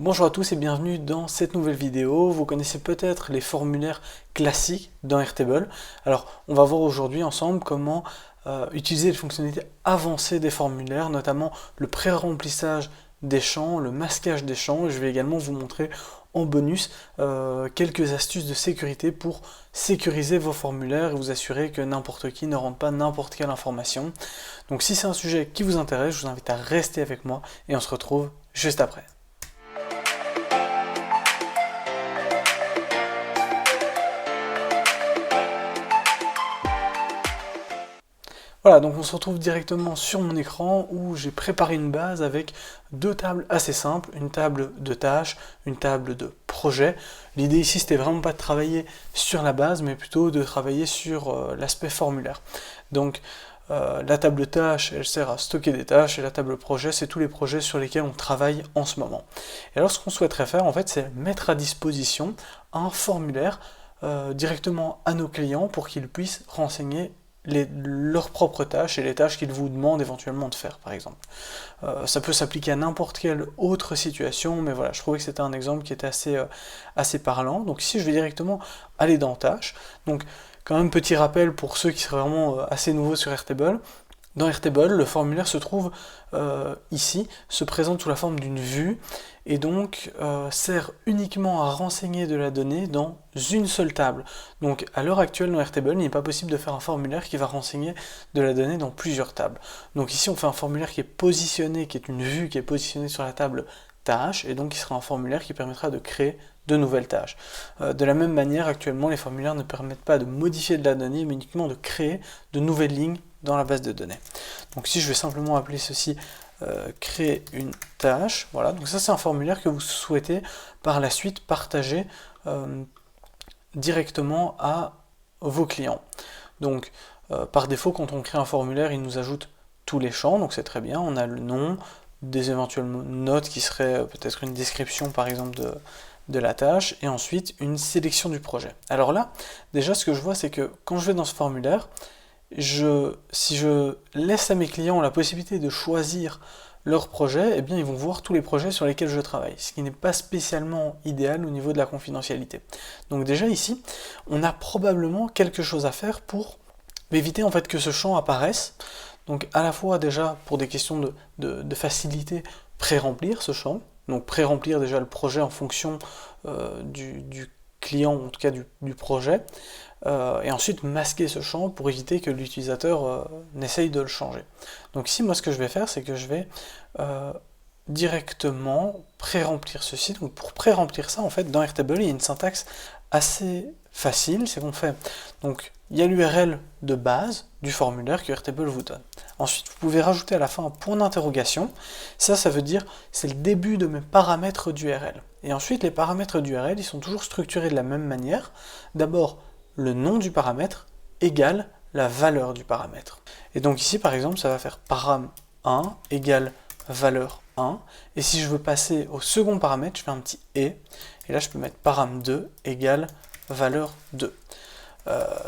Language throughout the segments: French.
Bonjour à tous et bienvenue dans cette nouvelle vidéo. Vous connaissez peut-être les formulaires classiques dans Airtable. Alors, on va voir aujourd'hui ensemble comment utiliser les fonctionnalités avancées des formulaires, notamment le pré-remplissage des champs, le masquage des champs. Je vais également vous montrer en bonus quelques astuces de sécurité pour sécuriser vos formulaires et vous assurer que n'importe qui ne rentre pas n'importe quelle information. Donc si c'est un sujet qui vous intéresse, je vous invite à rester avec moi et on se retrouve juste après. Voilà, donc on se retrouve directement sur mon écran où j'ai préparé une base avec deux tables assez simples, une table de tâches, une table de projet. L'idée ici, c'était vraiment pas de travailler sur la base, mais plutôt de travailler sur l'aspect formulaire. Donc la table de tâches, elle sert à stocker des tâches, et la table de projet, c'est tous les projets sur lesquels on travaille en ce moment. Et alors ce qu'on souhaiterait faire, en fait, c'est mettre à disposition un formulaire directement à nos clients pour qu'ils puissent renseigner leurs propres tâches et les tâches qu'ils vous demandent éventuellement de faire, par exemple. Ça peut s'appliquer à n'importe quelle autre situation, mais voilà, je trouvais que c'était un exemple qui était assez parlant. Donc ici, je vais directement aller dans Tâches. Donc, quand même, petit rappel pour ceux qui seraient vraiment assez nouveaux sur Airtable. Dans Airtable, le formulaire se trouve ici, se présente sous la forme d'une vue, et donc sert uniquement à renseigner de la donnée dans une seule table. Donc à l'heure actuelle dans Airtable, il n'est pas possible de faire un formulaire qui va renseigner de la donnée dans plusieurs tables. Donc ici on fait un formulaire qui est positionné, qui est une vue qui est positionnée sur la table tâches, et donc qui sera un formulaire qui permettra de créer de nouvelles tâches. De la même manière, actuellement, les formulaires ne permettent pas de modifier de la donnée, mais uniquement de créer de nouvelles lignes dans la base de données. Donc si je vais simplement appeler ceci créer une tâche, voilà, donc ça c'est un formulaire que vous souhaitez par la suite partager directement à vos clients. Donc par défaut, quand on crée un formulaire, il nous ajoute tous les champs, donc c'est très bien, on a le nom, des éventuelles notes qui seraient peut-être une description par exemple de la tâche, et ensuite une sélection du projet. Alors là, déjà ce que je vois, c'est que quand je vais dans ce formulaire, si je laisse à mes clients la possibilité de choisir leur projet, eh bien ils vont voir tous les projets sur lesquels je travaille, ce qui n'est pas spécialement idéal au niveau de la confidentialité. Donc déjà ici, on a probablement quelque chose à faire pour éviter en fait que ce champ apparaisse. Donc à la fois déjà pour des questions de facilité, pré-remplir ce champ, donc pré-remplir déjà le projet en fonction du client, en tout cas du projet, et ensuite masquer ce champ pour éviter que l'utilisateur n'essaye de le changer. Donc ici, moi ce que je vais faire, c'est que je vais directement pré-remplir ceci. Donc pour pré-remplir ça, en fait, dans Airtable, il y a une syntaxe assez facile, c'est qu'on fait, donc il y a l'URL de base du formulaire que Airtable vous donne. Ensuite, vous pouvez rajouter à la fin un point d'interrogation. Ça veut dire c'est le début de mes paramètres d'URL. Et ensuite, les paramètres d'URL, ils sont toujours structurés de la même manière. D'abord, le nom du paramètre égale la valeur du paramètre. Et donc ici, par exemple, ça va faire param1 égale valeur 1. Et si je veux passer au second paramètre, je fais un petit et là, je peux mettre param2 égale valeur 2.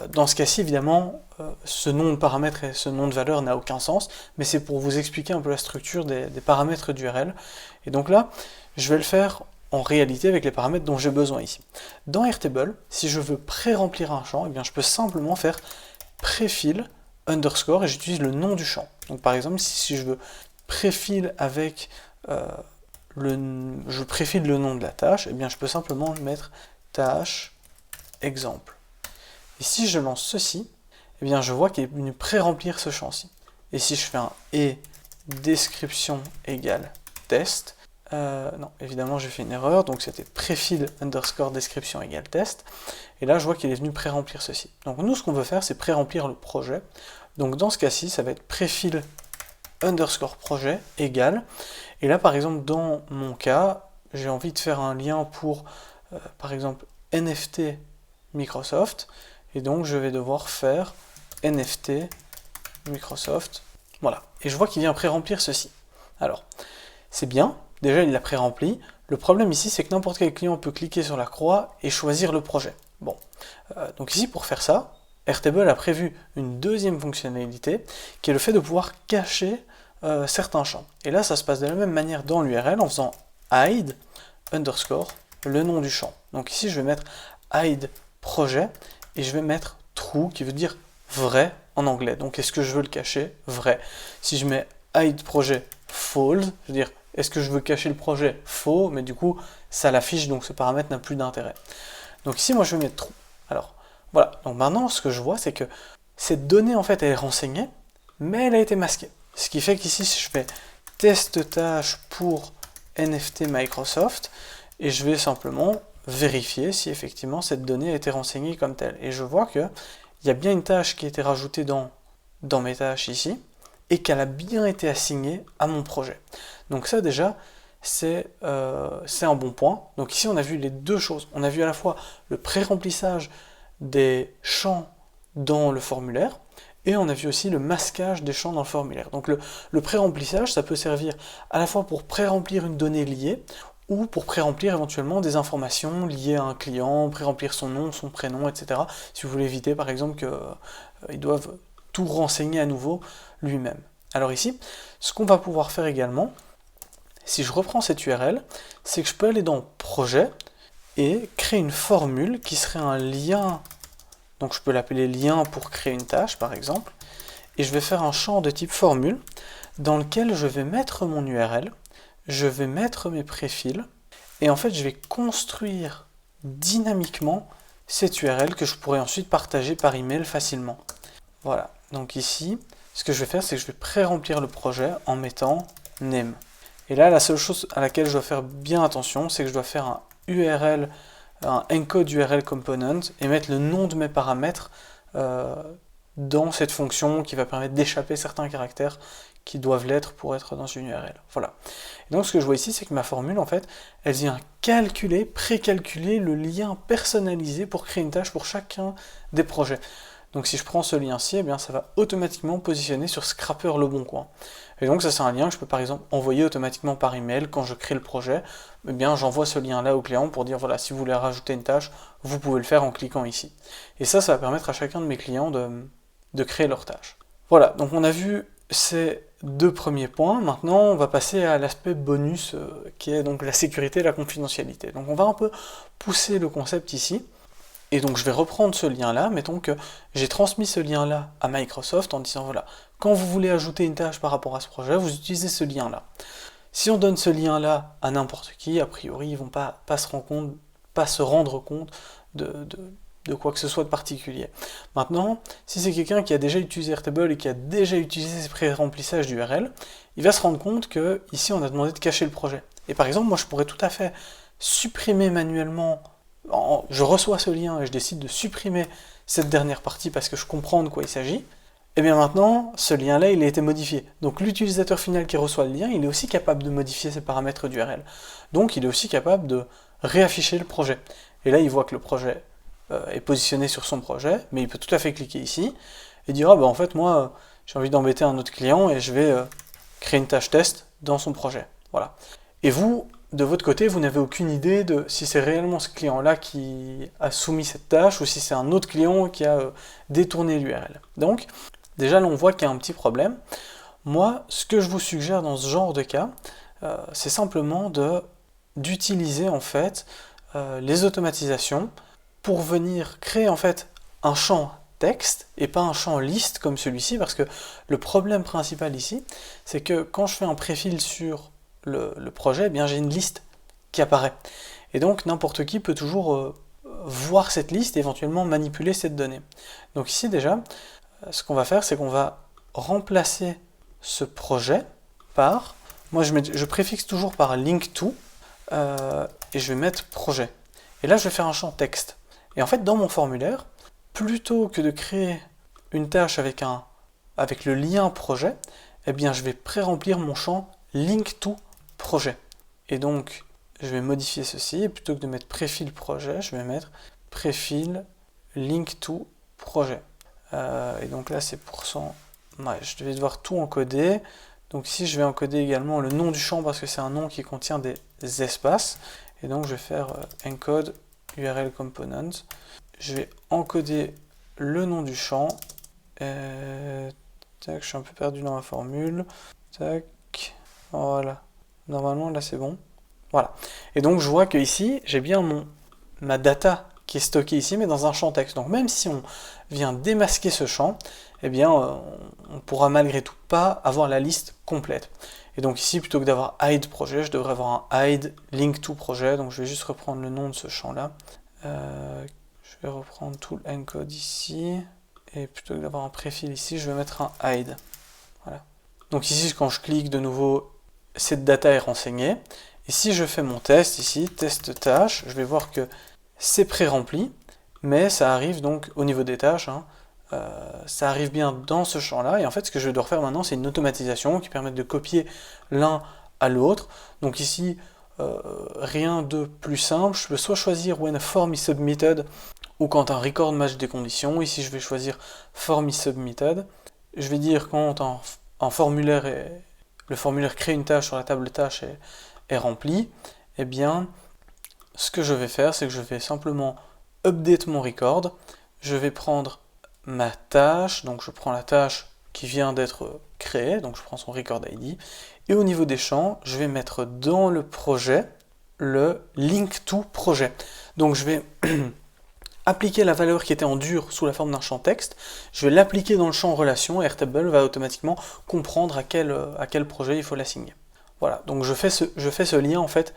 Dans ce cas-ci, évidemment, ce nom de paramètre et ce nom de valeur n'a aucun sens, mais c'est pour vous expliquer un peu la structure des paramètres d'URL. Et donc là, je vais le faire en réalité avec les paramètres dont j'ai besoin ici. Dans Airtable, si je veux pré-remplir un champ, eh bien, je peux simplement faire préfill underscore et j'utilise le nom du champ. Donc par exemple, si je veux préfill avec je préfile le nom de la tâche, eh bien, je peux simplement mettre tâche exemple. Et si je lance ceci, eh bien, je vois qu'il est venu pré-remplir ce champ-ci. Et si je fais un et description égale test, non, évidemment j'ai fait une erreur, donc c'était préfill underscore description égale test, et là je vois qu'il est venu pré-remplir ceci. Donc nous ce qu'on veut faire c'est pré-remplir le projet, donc dans ce cas-ci ça va être préfill underscore projet égale, et là par exemple dans mon cas, j'ai envie de faire un lien pour par exemple NFT Microsoft, et donc je vais devoir faire NFT Microsoft, voilà, et je vois qu'il vient pré-remplir ceci. Alors, c'est bien, déjà il l'a pré-rempli. Le problème ici, c'est que n'importe quel client peut cliquer sur la croix et choisir le projet. Bon, donc ici pour faire ça, Airtable a prévu une deuxième fonctionnalité, qui est le fait de pouvoir cacher certains champs. Et là, ça se passe de la même manière dans l'URL, en faisant hide underscore le nom du champ. Donc ici, je vais mettre hide projet et je vais mettre true qui veut dire vrai en anglais. Donc est-ce que je veux le cacher? Vrai. Si je mets hide projet false, je veux dire est-ce que je veux cacher le projet? Faux, mais du coup ça l'affiche, donc ce paramètre n'a plus d'intérêt. Donc ici moi je vais mettre true. Alors voilà, donc maintenant ce que je vois c'est que cette donnée en fait elle est renseignée, mais elle a été masquée. Ce qui fait qu'ici si je fais test tâche pour NFT Microsoft, et je vais simplement vérifier si effectivement cette donnée a été renseignée comme telle. Et je vois que il y a bien une tâche qui a été rajoutée dans mes tâches ici, et qu'elle a bien été assignée à mon projet. Donc ça déjà, c'est un bon point. Donc ici on a vu les deux choses. On a vu à la fois le pré-remplissage des champs dans le formulaire, et on a vu aussi le masquage des champs dans le formulaire. Donc le pré-remplissage, ça peut servir à la fois pour pré-remplir une donnée liée, ou pour pré-remplir éventuellement des informations liées à un client, pré-remplir son nom, son prénom, etc. Si vous voulez éviter par exemple qu'ils doivent tout renseigner à nouveau lui-même. Alors ici, ce qu'on va pouvoir faire également, si je reprends cette URL, c'est que je peux aller dans Projet et créer une formule qui serait un lien. Donc je peux l'appeler lien pour créer une tâche par exemple, et je vais faire un champ de type formule dans lequel je vais mettre mon URL, je vais mettre mes préfils, et en fait je vais construire dynamiquement cette URL que je pourrais ensuite partager par email facilement. Voilà, donc ici, ce que je vais faire, c'est que je vais pré-remplir le projet en mettant name. Et là, la seule chose à laquelle je dois faire bien attention, c'est que je dois faire un URL, un encode URL component, et mettre le nom de mes paramètres dans cette fonction qui va permettre d'échapper certains caractères qui doivent l'être pour être dans une URL. Voilà. Et donc ce que je vois ici, c'est que ma formule, en fait, elle vient calculer, pré-calculer le lien personnalisé pour créer une tâche pour chacun des projets. Donc si je prends ce lien-ci, eh bien ça va automatiquement positionner sur Scrapper Le Bon Coin. Et donc ça c'est un lien que je peux par exemple envoyer automatiquement par email quand je crée le projet. Eh bien j'envoie ce lien-là au client pour dire voilà, si vous voulez rajouter une tâche, vous pouvez le faire en cliquant ici. Et ça va permettre à chacun de mes clients de créer leur tâche. Voilà, donc on a vu ces deux premiers points. Maintenant on va passer à l'aspect bonus qui est donc la sécurité et la confidentialité. Donc on va un peu pousser le concept ici. Et donc je vais reprendre ce lien-là, mettons que j'ai transmis ce lien-là à Microsoft en disant voilà, quand vous voulez ajouter une tâche par rapport à ce projet, vous utilisez ce lien-là. Si on donne ce lien-là à n'importe qui, a priori, ils ne vont pas se rendre compte de quoi que ce soit de particulier. Maintenant, si c'est quelqu'un qui a déjà utilisé Airtable et qui a déjà utilisé ces pré-remplissages d'URL, il va se rendre compte que ici on a demandé de cacher le projet. Et par exemple, moi je pourrais tout à fait supprimer manuellement. Je reçois ce lien et je décide de supprimer cette dernière partie parce que je comprends de quoi il s'agit, et bien maintenant, ce lien-là, il a été modifié. Donc l'utilisateur final qui reçoit le lien, il est aussi capable de modifier ses paramètres d'URL. Donc il est aussi capable de réafficher le projet. Et là, il voit que le projet est positionné sur son projet, mais il peut tout à fait cliquer ici et dire, ah ben en fait, moi, j'ai envie d'embêter un autre client et je vais créer une tâche test dans son projet. Voilà. Et vous, de votre côté, vous n'avez aucune idée de si c'est réellement ce client-là qui a soumis cette tâche ou si c'est un autre client qui a détourné l'URL. Donc, déjà là on voit qu'il y a un petit problème. Moi, ce que je vous suggère dans ce genre de cas, c'est simplement d'utiliser en fait les automatisations pour venir créer en fait un champ texte et pas un champ liste comme celui-ci, parce que le problème principal ici, c'est que quand je fais un préfil sur le projet, eh bien j'ai une liste qui apparaît. Et donc n'importe qui peut toujours voir cette liste et éventuellement manipuler cette donnée. Donc ici déjà, ce qu'on va faire, c'est qu'on va remplacer ce projet par, moi je préfixe toujours par link to, et je vais mettre projet. Et là je vais faire un champ texte. Et en fait dans mon formulaire, plutôt que de créer une tâche avec le lien projet, eh bien je vais pré-remplir mon champ link to projet. Et donc je vais modifier ceci, et plutôt que de mettre préfil projet, je vais mettre préfil link to projet. Et donc là c'est %. Ouais, je vais devoir tout encoder. Donc ici je vais encoder également le nom du champ parce que c'est un nom qui contient des espaces. Et donc je vais faire encode URL component. Je vais encoder le nom du champ. Tac, je suis un peu perdu dans ma formule. Tac, voilà. Normalement là c'est bon. Voilà. Et donc je vois que ici, j'ai bien ma data qui est stockée ici, mais dans un champ texte. Donc même si on vient démasquer ce champ, eh bien, on pourra malgré tout pas avoir la liste complète. Et donc ici, plutôt que d'avoir hide projet, je devrais avoir un hide link to projet. Donc je vais juste reprendre le nom de ce champ-là. Je vais reprendre tout le encode ici. Et plutôt que d'avoir un préfil ici, je vais mettre un hide. Voilà. Donc ici, quand je clique de nouveau, cette data est renseignée. Et si je fais mon test ici, test tâche, je vais voir que c'est pré-rempli, mais ça arrive donc au niveau des tâches, hein, ça arrive bien dans ce champ-là. Et en fait, ce que je dois faire maintenant, c'est une automatisation qui permet de copier l'un à l'autre. Donc ici, rien de plus simple. Je peux soit choisir when a form is submitted ou quand un record match des conditions. Ici, je vais choisir form is submitted. Je vais dire quand un formulaire le formulaire crée une tâche sur la table tâche est rempli. Eh bien, ce que je vais faire, c'est que je vais simplement update mon record. Je vais prendre ma tâche, donc je prends la tâche qui vient d'être créée, donc je prends son record ID, et au niveau des champs, je vais mettre dans le projet le link to projet. Donc je vais appliquer la valeur qui était en dur sous la forme d'un champ texte, je vais l'appliquer dans le champ relation, et Airtable va automatiquement comprendre à quel projet il faut l'assigner. Voilà, donc je fais ce lien en fait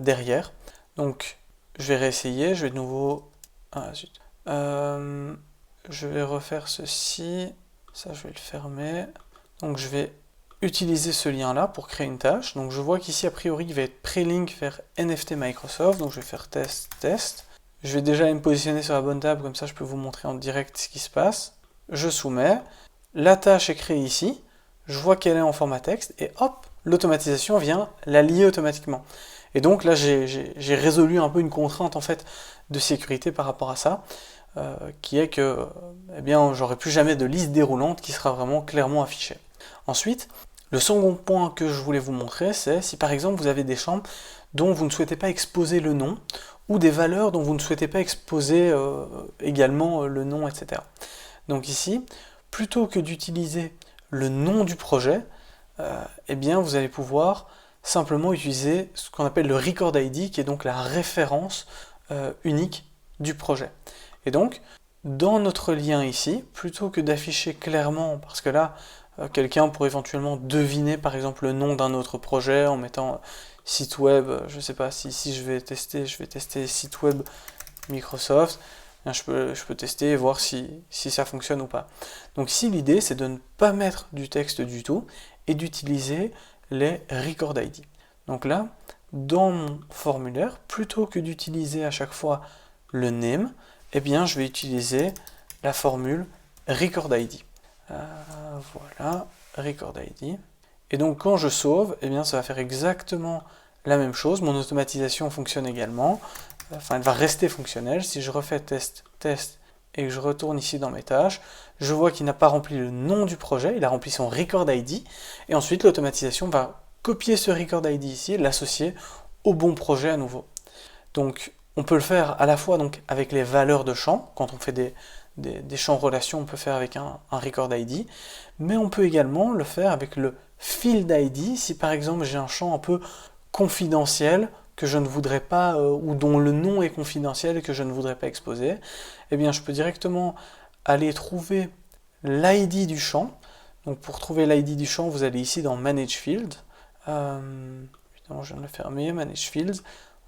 derrière. Donc je vais réessayer, je vais de nouveau... Ah, zut. Je vais refaire ceci, ça je vais le fermer. Donc je vais utiliser ce lien là pour créer une tâche. Donc je vois qu'ici a priori il va être pré-link vers NFT Microsoft, donc je vais faire test. Je vais déjà me positionner sur la bonne table, comme ça je peux vous montrer en direct ce qui se passe. Je soumets, la tâche est créée ici, je vois qu'elle est en format texte, et hop, l'automatisation vient la lier automatiquement. Et donc là j'ai résolu un peu une contrainte en fait de sécurité par rapport à ça. Qui est que eh bien, j'aurai plus jamais de liste déroulante qui sera vraiment clairement affichée. Ensuite, le second point que je voulais vous montrer, c'est si par exemple vous avez des champs dont vous ne souhaitez pas exposer le nom, ou des valeurs dont vous ne souhaitez pas exposer également le nom, etc. Donc ici, plutôt que d'utiliser le nom du projet, eh bien vous allez pouvoir simplement utiliser ce qu'on appelle le record ID, qui est donc la référence unique du projet. Et donc, dans notre lien ici, plutôt que d'afficher clairement, parce que là, quelqu'un pourrait éventuellement deviner par exemple le nom d'un autre projet en mettant site web, je ne sais pas, si je vais tester site web Microsoft, je peux tester et voir si ça fonctionne ou pas. Donc ici, l'idée, c'est de ne pas mettre du texte du tout et d'utiliser les record ID. Donc là, dans mon formulaire, plutôt que d'utiliser à chaque fois le name, eh bien, je vais utiliser la formule record ID. Voilà, record ID. Et donc, quand je sauve, eh bien, ça va faire exactement la même chose. Mon automatisation fonctionne également. Enfin, elle va rester fonctionnelle. Si je refais test, et que je retourne ici dans mes tâches, je vois qu'il n'a pas rempli le nom du projet, il a rempli son record ID. Et ensuite, l'automatisation va copier ce record ID ici et l'associer au bon projet à nouveau. Donc, on peut le faire à la fois donc, avec les valeurs de champs, quand on fait des champs relations, on peut faire avec un record ID, mais on peut également le faire avec le field ID, si par exemple j'ai un champ un peu confidentiel, que je ne voudrais pas, ou dont le nom est confidentiel et que je ne voudrais pas exposer, eh bien je peux directement aller trouver l'ID du champ. Donc pour trouver l'ID du champ, vous allez ici dans Manage Field, évidemment je viens de le fermer, Manage Fields,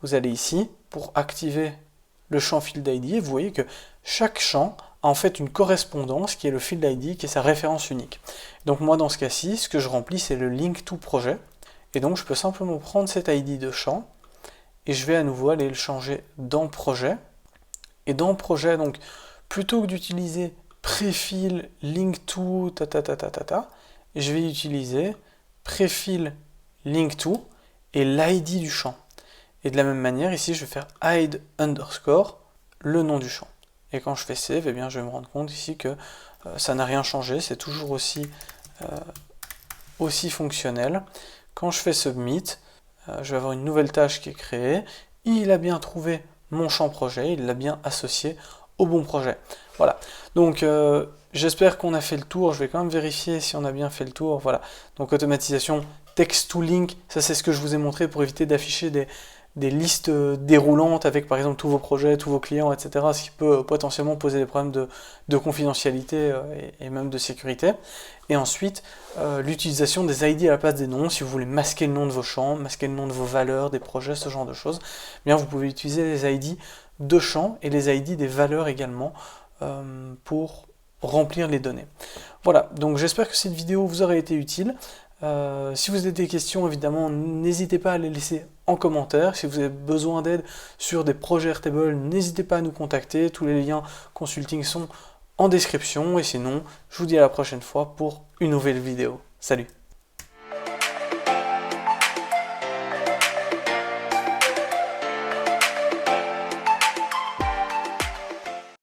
vous allez ici pour activer le champ Field ID et vous voyez que chaque champ a en fait une correspondance qui est le Field ID, qui est sa référence unique. Donc moi dans ce cas-ci, ce que je remplis c'est le link to projet et donc je peux simplement prendre cet ID de champ et je vais à nouveau aller le changer dans projet. Et dans projet, donc plutôt que d'utiliser préfil link to je vais utiliser préfil link to et l'ID du champ. Et de la même manière, ici, je vais faire hide underscore le nom du champ. Et quand je fais save, eh bien, je vais me rendre compte ici que ça n'a rien changé, c'est toujours aussi fonctionnel. Quand je fais submit, je vais avoir une nouvelle tâche qui est créée. Il a bien trouvé mon champ projet, il l'a bien associé au bon projet. Voilà. Donc, j'espère qu'on a fait le tour. Je vais quand même vérifier si on a bien fait le tour. Voilà. Donc, automatisation text to link, ça c'est ce que je vous ai montré pour éviter d'afficher des listes déroulantes avec par exemple tous vos projets, tous vos clients, etc. Ce qui peut potentiellement poser des problèmes de confidentialité et même de sécurité. Et ensuite, l'utilisation des ID à la place des noms. Si vous voulez masquer le nom de vos champs, masquer le nom de vos valeurs, des projets, ce genre de choses, eh bien vous pouvez utiliser les ID de champs et les ID des valeurs également pour remplir les données. Voilà, donc j'espère que cette vidéo vous aura été utile. Si vous avez des questions, évidemment, n'hésitez pas à les laisser en commentaire. Si vous avez besoin d'aide sur des projets Airtable, n'hésitez pas à nous contacter. Tous les liens consulting sont en description. Et sinon, je vous dis à la prochaine fois pour une nouvelle vidéo. Salut!